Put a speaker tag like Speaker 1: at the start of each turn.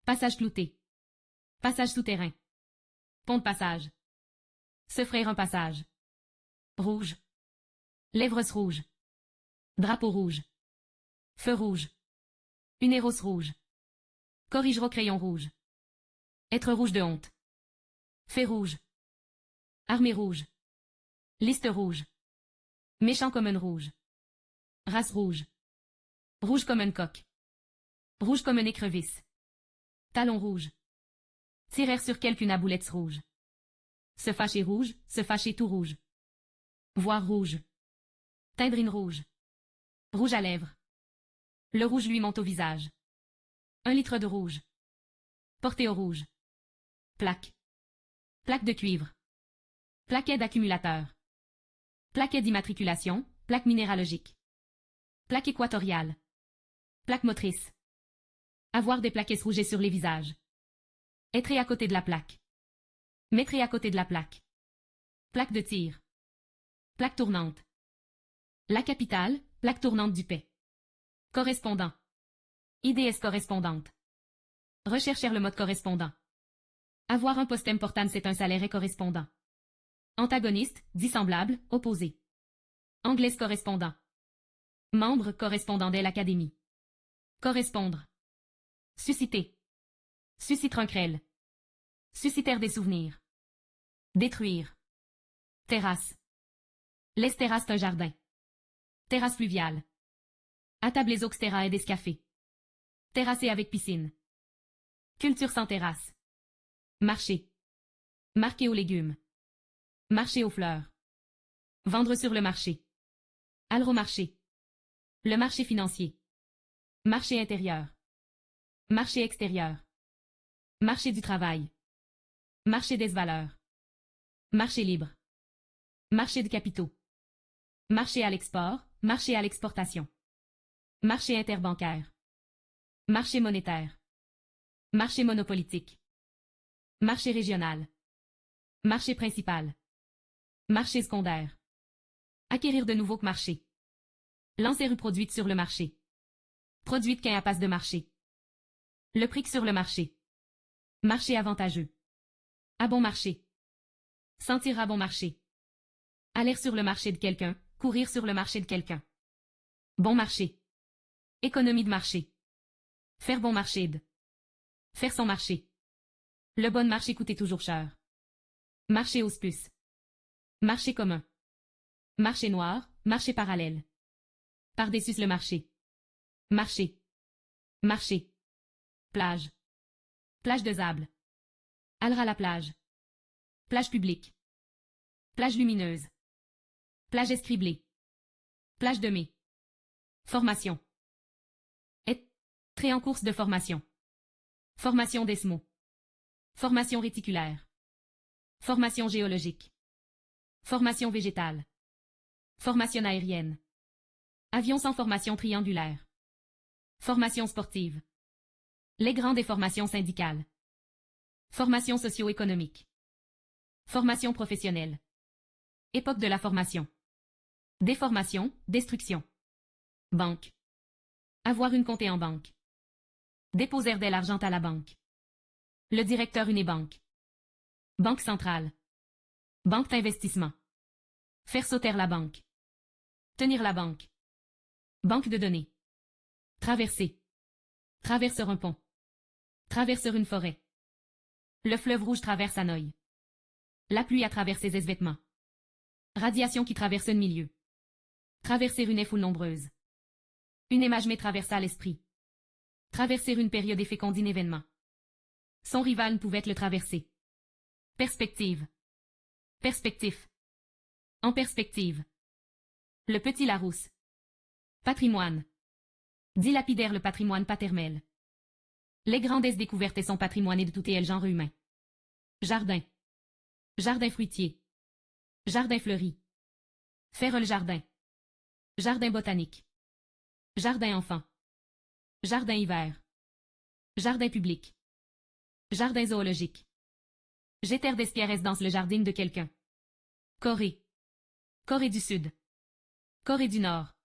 Speaker 1: Passage clouté. Passage souterrain. Pont de passage. Se frayer un passage. Rouge. Lèvres rouges. Drapeau rouge. Feu rouge. Unéros rouge. Corrige au crayon rouge. Être rouge de honte. Fait rouge. Armée rouge. Liste rouge. Méchant comme un rouge. Race rouge. Rouge comme un coq. Rouge comme une écrevisse. Talon rouge. Tirer sur quelqu'une à boulettes rouge. Se fâcher rouge, se fâcher tout rouge. Voir rouge. Teindre une rouge. Rouge à lèvres. Le rouge lui monte au visage. 1 litre de rouge. Porter au rouge. Plaque. Plaque de cuivre. Plaquet d'accumulateur. Plaquet d'immatriculation, plaque minéralogique. Plaque équatoriale. Plaque motrice. Avoir des plaquettes rouges sur les visages. Être à côté de la plaque. Mettre à côté de la plaque. Plaque de tir. Plaque tournante. La capitale, plaque tournante du paix. Correspondant. IDS correspondante. Rechercher le mode correspondant. Avoir un poste important, c'est un salaire et correspondant. Antagoniste, dissemblable, opposé. Anglaise correspondant. Membre correspondant de l'Académie. Correspondre. Susciter. Susciter un crêle. Susciter des souvenirs. Détruire. Terrasse. Les terrasses d'un jardin. Terrasse fluviale. À table les oxtera et des cafés. Terrasser avec piscine. Culture sans terrasse. Marché. Marquer aux légumes. Marché aux fleurs. Vendre sur le marché. Alro-marché. Le marché financier. Marché intérieur. Marché extérieur. Marché du travail. Marché des valeurs. Marché libre. Marché de capitaux. Marché à l'export, marché à l'exportation. Marché interbancaire. Marché monétaire. Marché monopolitique. Marché régional. Marché principal. Marché secondaire. Acquérir de nouveaux marchés. Lancer une produite sur le marché. Produite qu'un passe de marché. Le prix sur le marché. Marché avantageux. À bon marché. Sentir à bon marché. Aller sur le marché de quelqu'un, courir sur le marché de quelqu'un. Bon marché. Économie de marché. Faire bon marché de. Faire son marché. Le bon marché coûtait toujours cher. Marché aux puces. Marché commun. Marché noir, marché parallèle. Par-dessus le marché. Marché. Marché. Plage. Plage de sable. Allera la plage. Plage publique. Plage lumineuse. Plage escriblée. Plage de mai. Formation. Être en course de formation. Formation d'ESMO. Formation réticulaire. Formation géologique. Formation végétale. Formation aérienne. Avion sans formation triangulaire. Formation sportive. Les grandes formations syndicales. Formation socio-économique. Formation professionnelle. Époque de la formation. Déformation, destruction. Banque. Avoir une compte en banque. Déposer de l'argent à la banque. Le directeur Unibanque. Banque centrale. Banque d'investissement. Faire sauter la banque. Tenir la banque. Banque de données. Traverser. Traverser un pont. Traverser une forêt. Le fleuve rouge traverse Hanoï. La pluie a traversé ses vêtements. Radiation qui traverse un milieu. Traverser une foule nombreuse. Une image m'est traversa l'esprit. Traverser une période et féconde événement. Son rival ne pouvait le traverser. Perspective. Perspectif. En perspective. Le petit Larousse. Patrimoine. Dilapidaire le patrimoine paternel. Les grandes découvertes et son patrimoine et de tout et le genre humain. Jardin. Jardin fruitier. Jardin fleuri. Faire le jardin. Jardin botanique. Jardin enfant. Jardin hiver. Jardin public. Jardin zoologique. Jeter d'espierres dans le jardin de quelqu'un. Corée. Corée du Sud. Corée du Nord.